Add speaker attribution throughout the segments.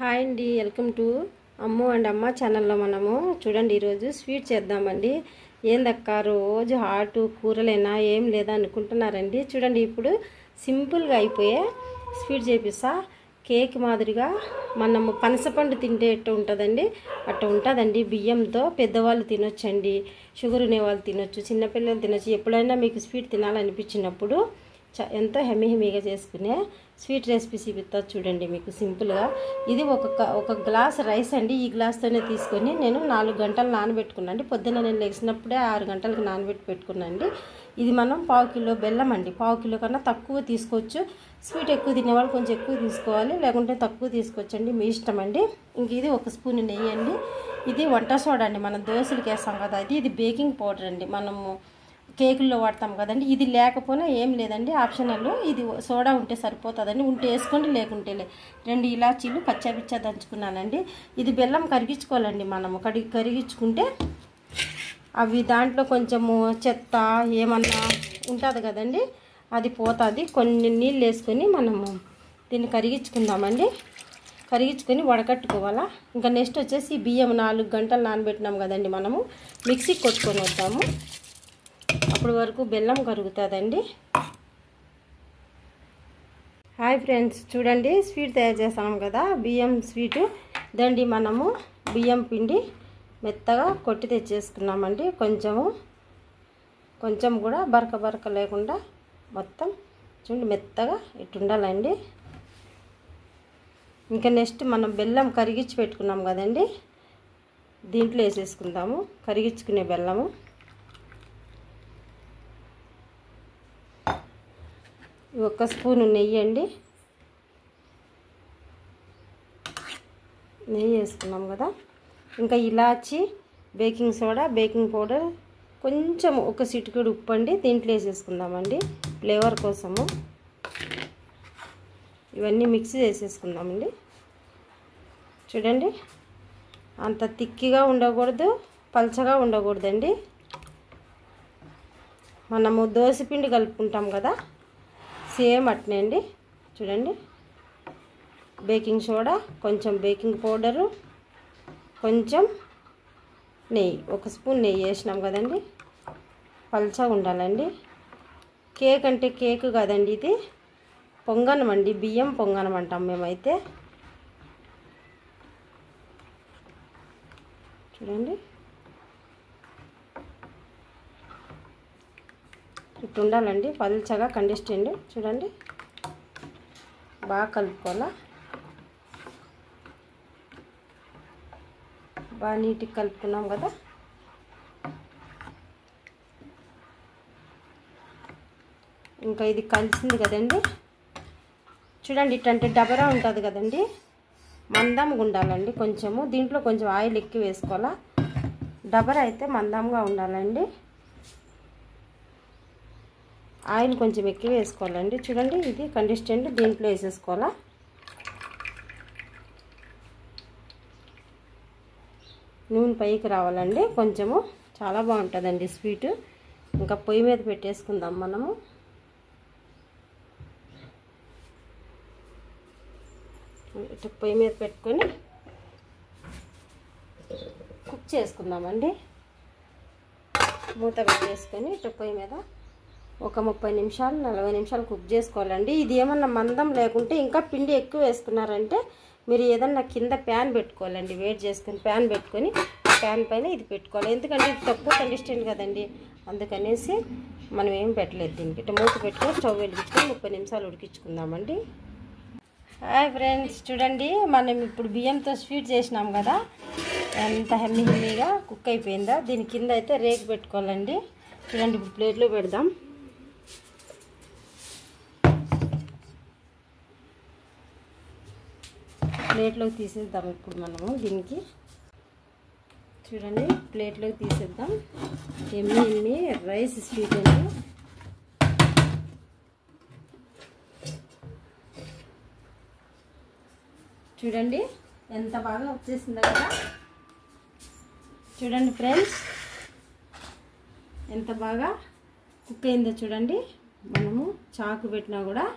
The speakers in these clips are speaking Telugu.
Speaker 1: హాయ్ అండి, వెల్కమ్ టు అమ్ము అండ్ అమ్మ ఛానల్లో మనము చూడండి ఈరోజు స్వీట్ చేద్దామండి. ఏందక్క రోజు హాట్ కూరలేనా ఏం లేదా అనుకుంటున్నారండి. చూడండి ఇప్పుడు సింపుల్గా అయిపోయే స్వీట్ చేపిస్తా. కేక్ మాదిరిగా మనము పనసపండు తింటే ఎట్లా ఉంటుందండి అట్లా ఉంటుందండి. బియ్యంతో పెద్దవాళ్ళు తినొచ్చండి, షుగర్ ఉండేవాళ్ళు తినొచ్చు, చిన్నపిల్లలు తినొచ్చు. ఎప్పుడైనా మీకు స్వీట్ తినాలనిపించినప్పుడు ఎంతో హెమ్మీగా చేసుకునే స్వీట్ రెసిపీ చూపిస్తా చూడండి మీకు సింపుల్గా. ఇది ఒక గ్లాస్ రైస్ అండి. ఈ గ్లాస్తోనే తీసుకొని నేను 4 గంటలు నానబెట్టుకున్నాను అండి. పొద్దున్న నేను లేచినప్పుడే 6 గంటలకు నానబెట్టి పెట్టుకున్నాను. ఇది మనం 1/4 కిలో బెల్లం అండి. 1/4 కిలో కన్నా తక్కువ తీసుకోవచ్చు. స్వీట్ ఎక్కువ తినేవాళ్ళు కొంచెం ఎక్కువ తీసుకోవాలి, లేకుంటే తక్కువ తీసుకోవచ్చండి, మీ ఇష్టం అండి. ఇంక ఇది 1 స్పూన్ నెయ్యి అండి. ఇది వంట సోడా అండి, మనం దోశలకి వేస్తాం కదా అది. ఇది బేకింగ్ పౌడర్ అండి, మనము కేకుల్లో వాడతాం కదండి. ఇది లేకపోయినా ఏం లేదండి, ఆప్షనల్. ఇది సోడా ఉంటే సరిపోతుందండి, ఉంటే వేసుకోండి లేకుంటే 2 ఇలాచీలు కచ్చాపిచ్చా దంచుకున్నానండి. ఇది బెల్లం కరిగించుకోవాలండి. మనము కరిగించుకుంటే అవి దాంట్లో కొంచెము చెత్త ఏమన్నా ఉంటుంది కదండి, అది పోతుంది. కొన్ని నీళ్ళు వేసుకొని మనము దీన్ని కరిగించుకుందామండి. కరిగించుకొని వడకట్టుకోవాలా. ఇంకా నెక్స్ట్ వచ్చేసి బియ్యం 4 గంటలు నానబెట్టినాం కదండి, మనము మిక్సీకి కొట్టుకొని వద్దాము. అప్పటి వరకు బెల్లం కరుగుతుందండి. హాయ్ ఫ్రెండ్స్, చూడండి స్వీట్ తయారు చేస్తాం కదా, బియ్యం స్వీటు. దండి మనము బియ్యం పిండి మెత్తగా కొట్టి తెచ్చేసుకున్నామండి. కొంచెం కూడా బరక లేకుండా మొత్తం చూడండి మెత్తగా ఇటు ఉండాలండి. ఇంకా నెక్స్ట్ మనం బెల్లం కరిగించి పెట్టుకున్నాం కదండి, దీంట్లో వేసేసుకుందాము కరిగించుకునే బెల్లము. 1 స్పూను నెయ్యి అండి. నెయ్యి వేసుకున్నాం కదా. ఇంకా ఇలాచి, బేకింగ్ సోడా, బేకింగ్ పౌడర్, కొంచెం 1 చిటికెడు ఉప్పు అండి దీంట్లో వేసేసుకుందామండి ఫ్లేవర్ కోసము. ఇవన్నీ మిక్స్ చేసేసుకుందామండి. చూడండి అంత తిక్కిగా ఉండకూడదు, పల్చగా ఉండకూడదండి. మనము దోసపిండి కలుపుకుంటాం కదా సేమ్ అట్నే అండి. చూడండి బేకింగ్ సోడా, కొంచెం బేకింగ్ పౌడరు, కొంచెం నెయ్యి, 1 స్పూన్ నెయ్యి వేసినాం కదండి. పల్చగా ఉండాలండి. కేక్ అంటే కేక్ కాదండి, ఇది పొంగనం అండి, బియ్యం పొంగనం అంటాం మేమైతే. చూడండి ఇట్లా ఉండాలండి, పల్చగా కండిస్టెంట్. చూడండి బాగా కలుపుకోవాలా, బాగా నీట్గా కలుపుకున్నాం కదా. ఇంకా ఇది కలిసింది కదండి. చూడండి ఇట్లాంటి డబరా ఉంటుంది కదండి, మందంగా ఉండాలండి. కొంచెము దీంట్లో కొంచెం ఆయిల్ ఎక్కువ వేసుకోవాలా. డబరా అయితే మందంగా ఉండాలండి, ఆయిల్ కొంచెం ఎక్కువ వేసుకోవాలండి. చూడండి ఇది కండిస్టెంట్, దీంట్లో వేసేసుకోవాలా. నూనె పైకి రావాలండి కొంచెము, చాలా బాగుంటుందండి స్వీటు. ఇంకా పొయ్యి మీద పెట్టేసుకుందాం మనము. ఇటు పొయ్యి మీద పెట్టుకొని కుక్ చేసుకుందామండి. మూత పెట్టేసుకొని ఇటు పొయ్యి మీద ఒక 30 నిమిషాలు 40 నిమిషాలు కుక్ చేసుకోవాలండి. ఇది ఏమన్నా మందం లేకుంటే ఇంకా పిండి ఎక్కువ వేసుకున్నారంటే మీరు ఏదన్నా కింద ప్యాన్ పెట్టుకోవాలండి. వేడి చేసుకొని ప్యాన్ పెట్టుకొని ప్యాన్ పైన ఇది పెట్టుకోవాలి. ఎందుకంటే ఇది తక్కువ కండిస్టెంట్ కదండి, అందుకనేసి మనం ఏం పెట్టలేదు దీనికి. ఇట్లా మూత పెట్టుకొని స్టవ్ వెలిగించుకొని 30 నిమిషాలు ఉడికించుకుందామండి. హాయ్ ఫ్రెండ్స్, చూడండి మనం ఇప్పుడు బియ్యంతో స్వీట్ చేసినాం కదా, ఎంత హెమ్మీగా కుక్ అయిపోయిందా. దీని కింద అయితే రేకు పెట్టుకోవాలండి. చూడండి ఇప్పుడు ప్లేట్లో పెడదాం. ప్లేట్లోకి తీసేద్దాం ఇప్పుడు మనము దీనికి. చూడండి ప్లేట్లోకి తీసేద్దాం. ఎమ్మి రైస్ స్వీట్ అండి. చూడండి ఎంత బాగా వచ్చేసిందో కదా. చూడండి ఫ్రెండ్స్ ఎంత బాగా కుక్ అయిందో చూడండి. మనము చాకు పెట్టినా కూడా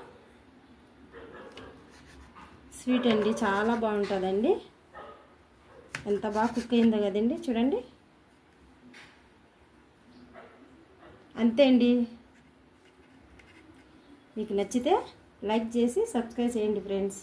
Speaker 1: స్వీట్ అండి, చాలా బాగుంటుందండి. ఎంత బాగా కుక్ అయిందో కదండి, చూడండి. అంతే అండి. మీకు నచ్చితే లైక్ చేసి సబ్స్క్రైబ్ చేయండి ఫ్రెండ్స్.